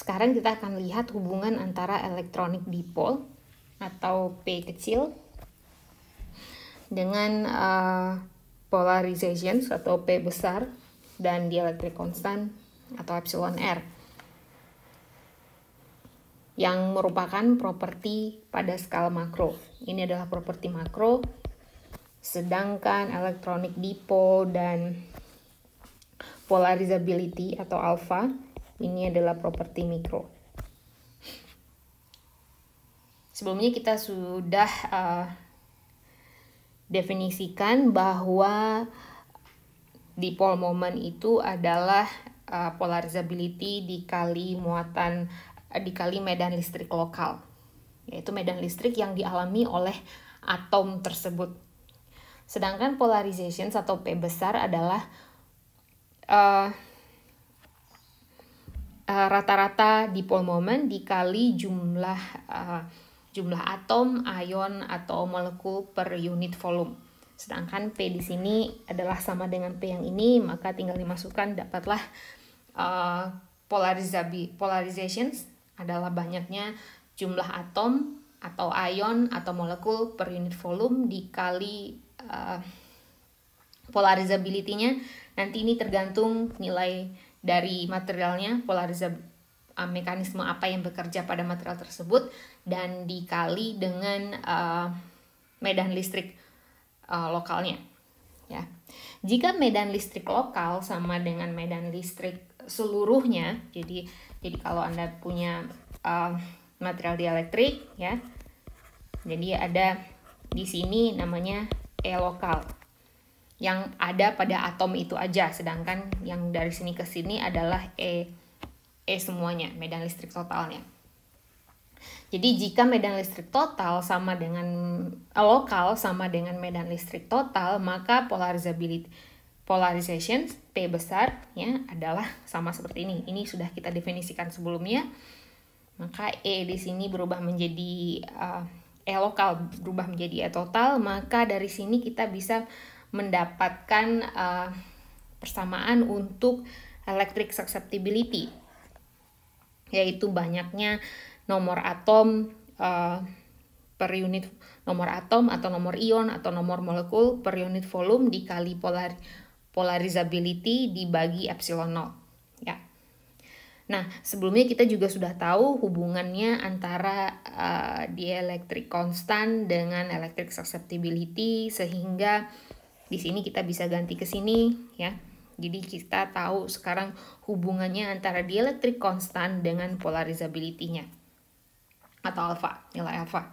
Sekarang kita akan lihat hubungan antara electronic dipole atau P kecil dengan polarization atau P besar dan dielectric constant atau epsilon R yang merupakan properti pada skala makro. Ini adalah properti makro, sedangkan electronic dipole dan polarizability atau alpha ini adalah properti mikro. Sebelumnya kita sudah definisikan bahwa dipole moment itu adalah polarizability dikali medan listrik lokal, yaitu medan listrik yang dialami oleh atom tersebut. Sedangkan polarization atau P besar adalah rata-rata dipole moment dikali jumlah atom, ion atau molekul per unit volume. Sedangkan P di sini adalah sama dengan P yang ini, maka tinggal dimasukkan, dapatlah polarization adalah banyaknya jumlah atom atau ion atau molekul per unit volume dikali polarizability-nya. Nanti ini tergantung nilai dari materialnya, mekanisme apa yang bekerja pada material tersebut, dan dikali dengan medan listrik lokalnya. Ya. Jika medan listrik lokal sama dengan medan listrik seluruhnya, jadi kalau Anda punya material dielektrik, ya, jadi ada di sini namanya E lokal yang ada pada atom itu aja, sedangkan yang dari sini ke sini adalah E semuanya, medan listrik totalnya. Jadi jika medan listrik total sama dengan lokal sama dengan medan listrik total, maka polarization P besar ya adalah sama seperti ini. Ini sudah kita definisikan sebelumnya. Maka E di sini berubah menjadi E lokal berubah menjadi E total, maka dari sini kita bisa mendapatkan persamaan untuk electric susceptibility, yaitu banyaknya nomor atom per unit nomor atom atau nomor ion atau nomor molekul per unit volume dikali polarizability dibagi epsilon 0 ya. Nah, sebelumnya kita juga sudah tahu hubungannya antara dielectric constant dengan electric susceptibility, sehingga di sini kita bisa ganti ke sini ya. Jadi kita tahu sekarang hubungannya antara dielectric constant dengan polarizability-nya atau alpha, nilai alpha.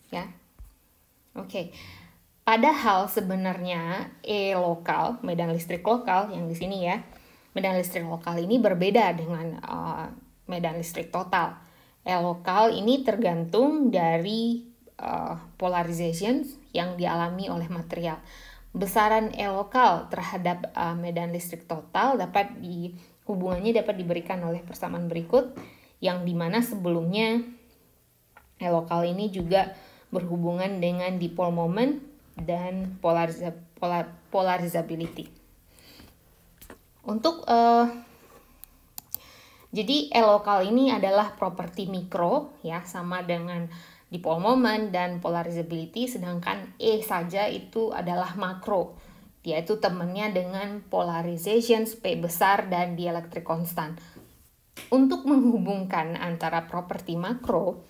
Ya. Oke. Padahal sebenarnya E lokal, medan listrik lokal yang di sini ya. Medan listrik lokal ini berbeda dengan medan listrik total. E lokal ini tergantung dari polarization yang dialami oleh material. Besaran E lokal terhadap medan listrik total hubungannya dapat diberikan oleh persamaan berikut, yang dimana sebelumnya E lokal ini juga berhubungan dengan dipole moment dan polarizability. Jadi E lokal ini adalah properti mikro ya, sama dengan dipole moment dan polarizability, sedangkan E saja itu adalah makro, yaitu temannya dengan polarization P besar dan dielectric constant. Untuk menghubungkan antara properti makro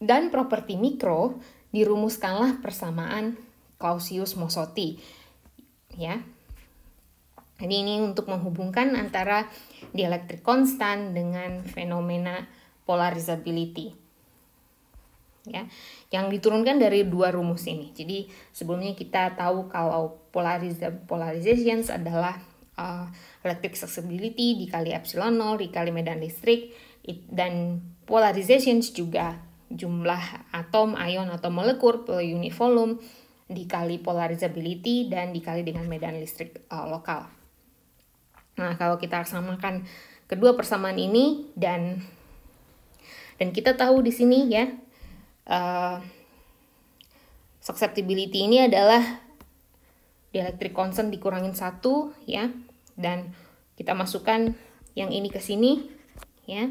dan properti mikro, dirumuskanlah persamaan Clausius-Mozotti ya. Jadi ini untuk menghubungkan antara dielectric constant dengan fenomena polarizability ya, yang diturunkan dari dua rumus ini. Jadi sebelumnya kita tahu kalau polarization adalah electric susceptibility dikali epsilon 0 dikali medan listrik, dan polarization juga jumlah atom, ion atau molekul per unit volume dikali polarizability dan dikali dengan medan listrik lokal. Nah, kalau kita samakan kedua persamaan ini dan kita tahu di sini ya, susceptibility ini adalah dielectric constant dikurangin 1 ya. dan kita masukkan yang ini ke sini, ya,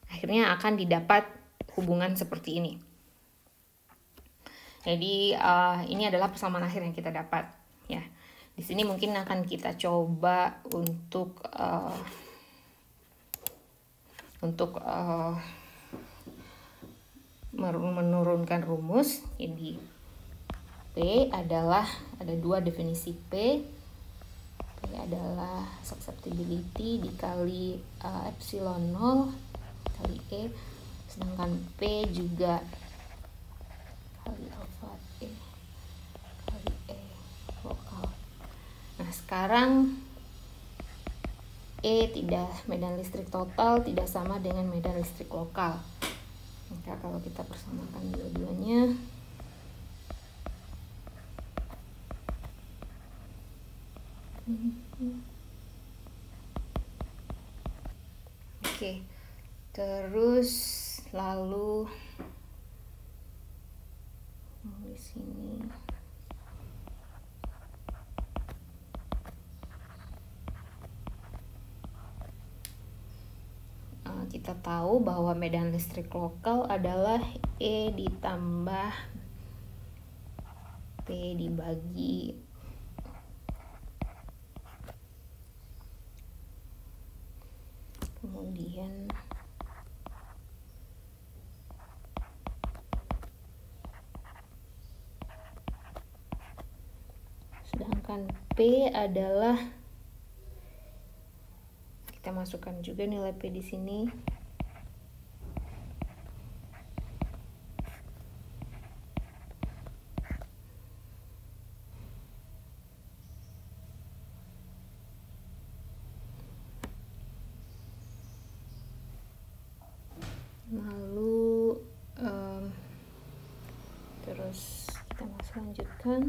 akhirnya akan didapat hubungan seperti ini. Jadi ini adalah persamaan akhir yang kita dapat, ya. Di sini mungkin akan kita coba untuk menurunkan rumus. Jadi P adalah, ada dua definisi P. P adalah susceptibility dikali epsilon 0 kali E, sedangkan P juga kali alpha E kali E lokal. Nah, sekarang E medan listrik total tidak sama dengan medan listrik lokal. Maka kalau kita persamakan dua-duanya, oke. Terus lalu di sini kita tahu bahwa medan listrik lokal adalah E ditambah P dibagi kemudian sedangkan P adalah, kita masukkan juga nilai P di sini. Lalu terus kita masih lanjutkan.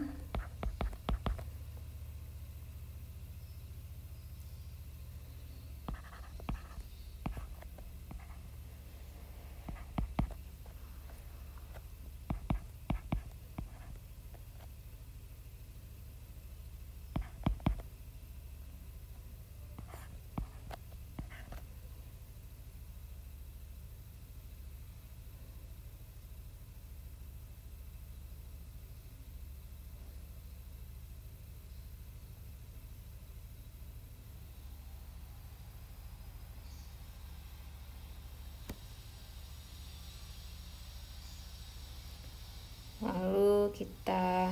Lalu kita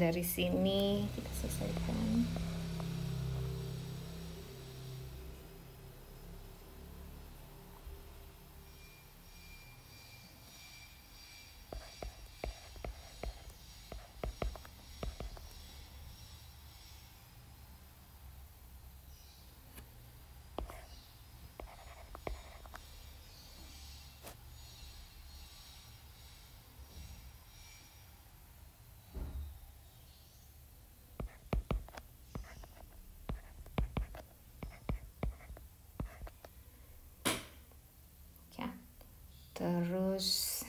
dari sini kita selesaikan. Terus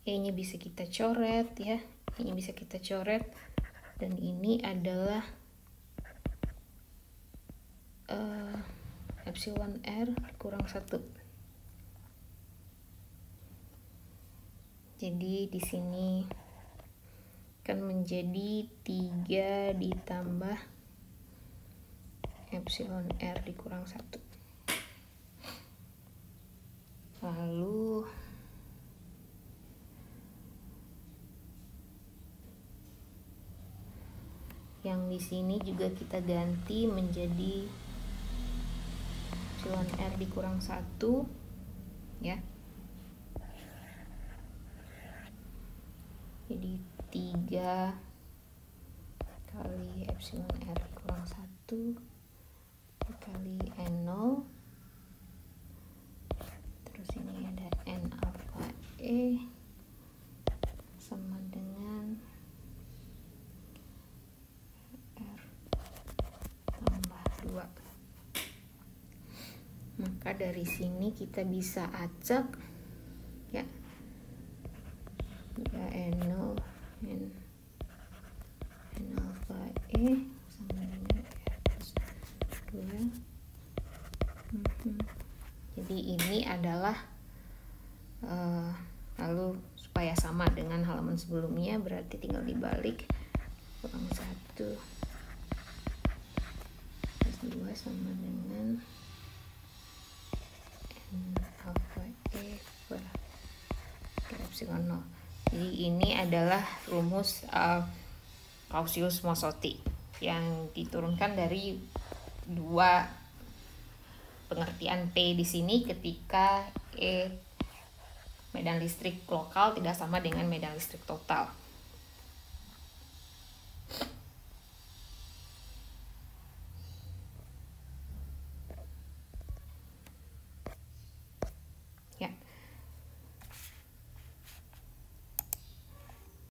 E-nya bisa kita coret, ya. E-nya bisa kita coret, dan ini adalah epsilon R kurang 1. Jadi di sini akan menjadi 3 ditambah epsilon R dikurang 1. Lalu yang di sini juga kita ganti menjadi epsilon R dikurang 1, ya. Jadi 3 kali epsilon R dikurang 1 dikali N0, terus ini ada N alfa E sama dengan R tambah 2. Maka dari sini kita bisa acak ya, N0 N alfa E sama dengan R plus 2. Jadi ini adalah lalu supaya sama dengan halaman sebelumnya berarti tinggal dibalik, kurang 1 plus 2 sama dengan N alfa E per epsilon 0. Jadi ini adalah rumus Clausius-Mosotty yang diturunkan dari dua pengertian P di sini ketika medan listrik lokal tidak sama dengan medan listrik total.